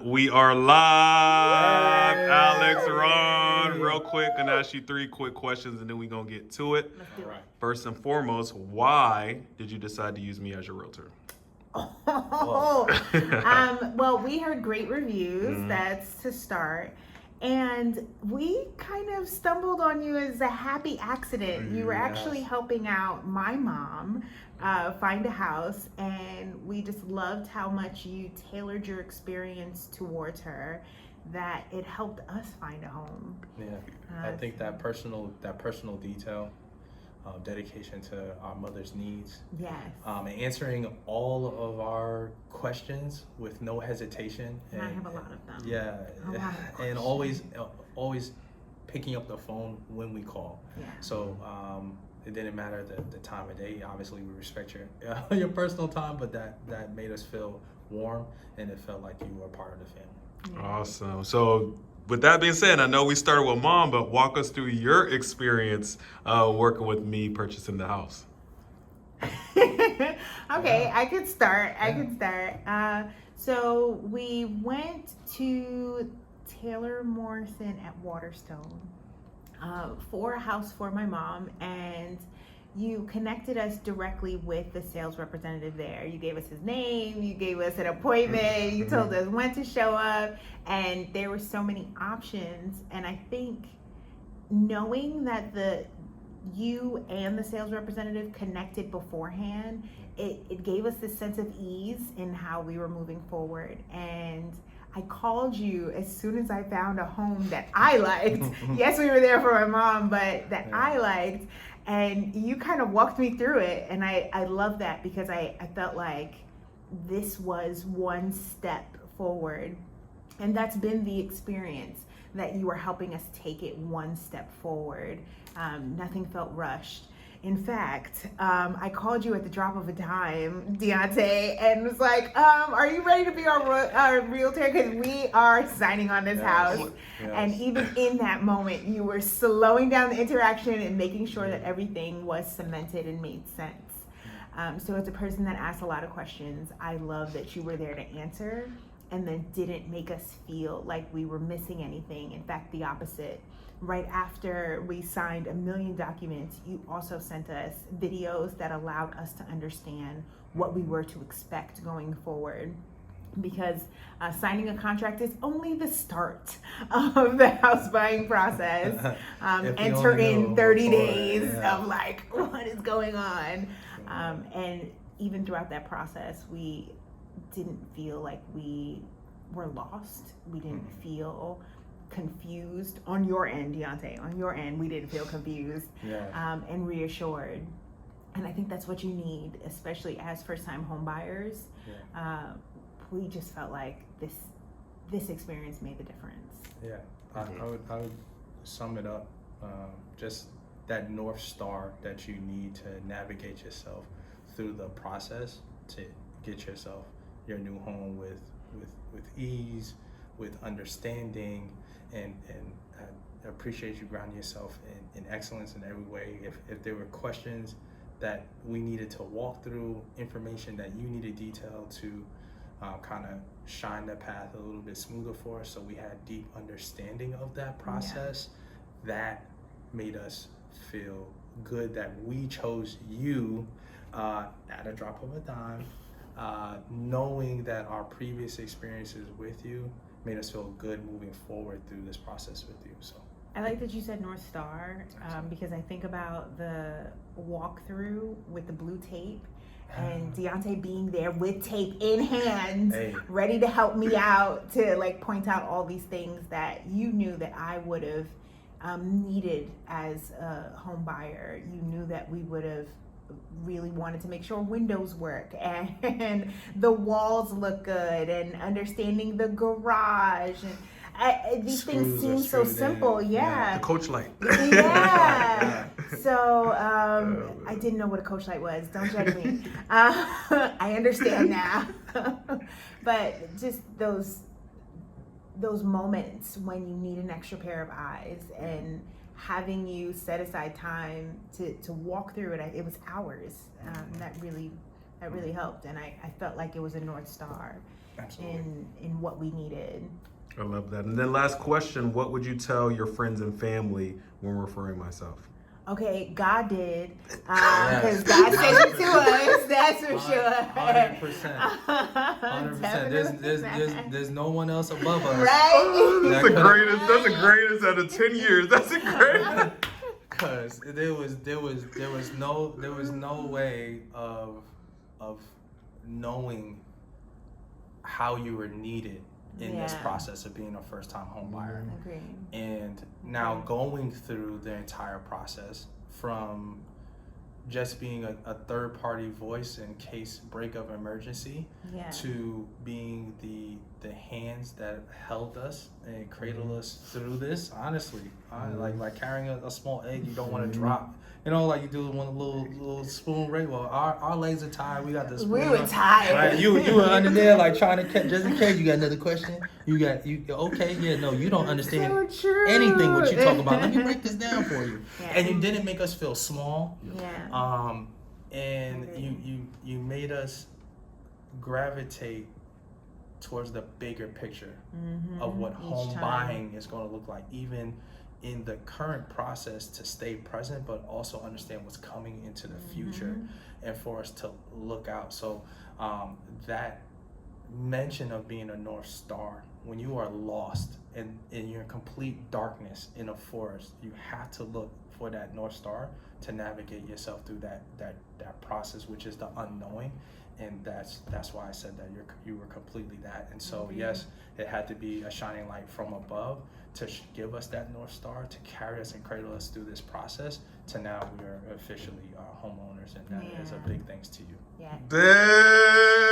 We are live. Yay. Alix Ron, real quick, gonna ask you 3 quick questions and then we're gonna get to it. Let's do All it. right. First and foremost, why did you decide to use me as your realtor? Well, we heard great reviews. Mhm. That's to start. And we kind of stumbled on you as a happy accident. You were actually Yes. helping out my mom find a house, and we just loved how much you tailored your experience towards her, that it helped us find a home. Yeah, I think that personal detail, dedication to our mother's needs, Yes. and answering all of our questions with no hesitation. And I have a lot of them. Yeah, A lot of and always picking up the phone when we call. Yeah. So it didn't matter the time of day. Obviously, we respect your your personal time, but that made us feel warm, and it felt like you were part of the family. Yeah. Awesome. So, with that being said, I know we started with mom, but walk us through your experience working with me purchasing the house. Okay, Yeah. I could start. Yeah. So we went to Taylor Morrison at Waterstone for a house for my mom, and you connected us directly with the sales representative there. You gave us his name, you gave us an appointment, you told us when to show up, and there were so many options. And I think knowing that you and the sales representative connected beforehand, it gave us this sense of ease in how we were moving forward. And I called you as soon as I found a home that I liked. Yes, we were there for my mom, but that I liked. And you kind of walked me through it. And I love that, because I felt like this was one step forward. And that's been the experience, that you were helping us take it one step forward. Nothing felt rushed. In fact, I called you at the drop of a dime, Diante, and was like, are you ready to be our realtor? Because we are signing on this house. Yes. And even in that moment, you were slowing down the interaction and making sure that everything was cemented and made sense. So as a person that asks a lot of questions, I love that you were there to answer, and then didn't make us feel like we were missing anything. In fact, the opposite. Right after we signed 1 million documents, you also sent us videos that allowed us to understand what we were to expect going forward. Because signing a contract is only the start of the house buying process. If you Enter only in knew 30 before, days yeah. of like, what is going on? And even throughout that process, we didn't feel like we were lost. We didn't feel confused on your end, Diante. On your end, we didn't feel confused, and reassured. And I think that's what you need, especially as first-time home buyers. We just felt like this experience made the difference. Yeah, I would sum it up, just that North Star that you need to navigate yourself through the process to get yourself your new home with ease, with understanding, and I appreciate you grounding yourself in excellence in every way. If there were questions that we needed to walk through, information that you needed detail to kind of shine the path a little bit smoother for us, so we had deep understanding of that process, that made us feel good that we chose you at a drop of a dime, knowing that our previous experiences with you made us feel good moving forward through this process with you. So I like that you said North Star, because I think about the walkthrough with the blue tape, and Diante being there with tape in hand, ready to help me out, to like point out all these things that you knew that I would have needed as a home buyer. You knew that we would have really wanted to make sure windows work and the walls look good, and understanding the garage, and these things seem so simple. The coach light. Yeah. So I didn't know what a coach light was. Don't judge me. I understand now. But just those moments when you need an extra pair of eyes, and having you set aside time to walk through it. It was hours. That really helped, and I felt like it was a North Star. Absolutely. in what we needed. I love that. And then last question, what would you tell your friends and family when referring myself? Okay, God did, Yes. because God sent it to us. That's for sure. 100%. There's no one else above us. Right? That's the greatest. That's the greatest out of 10 years. That's the greatest. Cause there was no way of knowing how you were needed in this Yeah. process of being a first time home buyer. Agreed. And now going through the entire process from just being a third party voice in case break of emergency Yeah. to being the hands that held us and cradled us through this. Honestly, like carrying a small egg you don't want to drop. You know, like you do one little spoon right. Well, our legs are tired. We got this. We were tired. Right, you were under there like trying to catch, just in case you got another question. You okay? Yeah, no, you don't understand So true. anything what you talk about. Let me break this down for you. Yeah. And you didn't make us feel small. Yeah. And Okay. you made us gravitate towards the bigger picture of what Each home time. buying is going to look like, even in the current process, to stay present but also understand what's coming into the future and for us to look out. So that mention of being a North Star, when you are lost and you're in complete darkness in a forest, you have to look for that North Star to navigate yourself through that process, which is the unknowing. And that's why I said that you were completely that. And so yes, it had to be a shining light from above to give us that North Star, to carry us and cradle us through this process, to now we are officially homeowners, and that is a big thanks to you. Yeah. Damn.